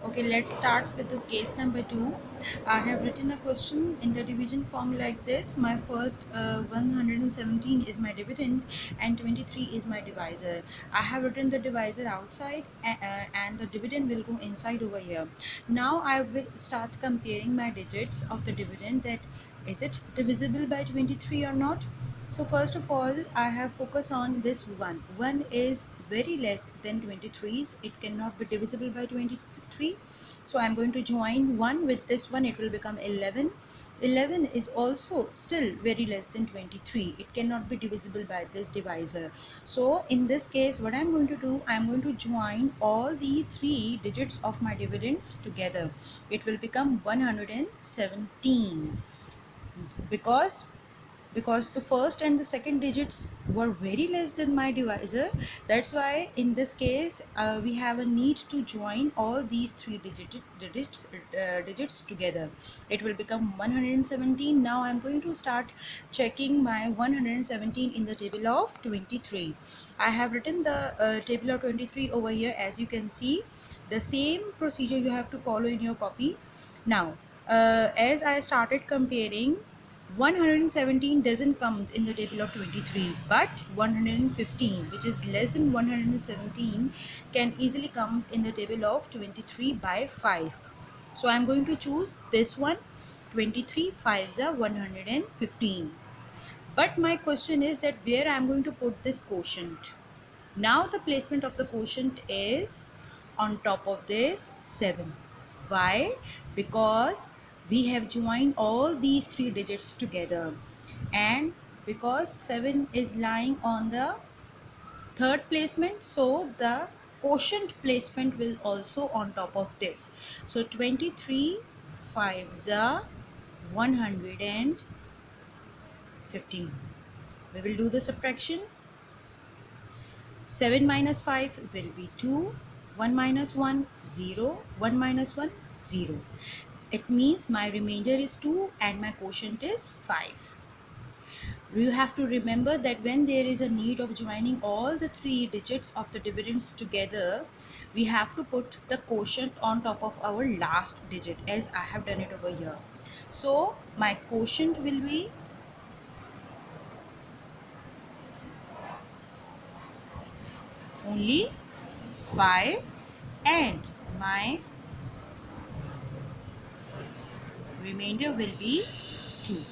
Okay, let's start with this case number 2. I have written a question in the division form like this. My first 117 is my dividend and 23 is my divisor. I have written the divisor outside and the dividend will go inside over here. Now I will start comparing my digits of the dividend, that is it divisible by 23 or not. So first of all, I have focused on this one. 1 is very less than 23's. It cannot be divisible by 23. So I'm going to join 1 with this one. It will become 11. 11 is also still very less than 23. It cannot be divisible by this divisor. So in this case, what I'm going to do, I'm going to join all these three digits of my dividends together. It will become 117 because the first and the second digits were very less than my divisor. That's why in this case we have a need to join all these three digits together. It will become 117. Now I'm going to start checking my 117 in the table of 23. I have written the table of 23 over here. As you can see, the same procedure you have to follow in your copy. Now as I started comparing, 117 doesn't comes in the table of 23, but 115, which is less than 117, can easily comes in the table of 23 by 5. So I'm going to choose this one. 23 5s are 115. But my question is that where I'm going to put this quotient. Now the placement of the quotient is on top of this 7. Why? Because we have joined all these three digits together, and because 7 is lying on the third placement, so the quotient placement will also on top of this. So 23 5s are 115. We will do the subtraction. 7 minus 5 will be 2, 1 minus 1, 0, 1 minus 1, 0. It means my remainder is 2 and my quotient is 5. You have to remember that when there is a need of joining all the three digits of the dividends together, we have to put the quotient on top of our last digit, as I have done it over here. So my quotient will be only 5 and my remainder will be 2.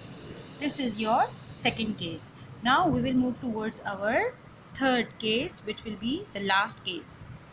This is your second case. Now we will move towards our third case, which will be the last case.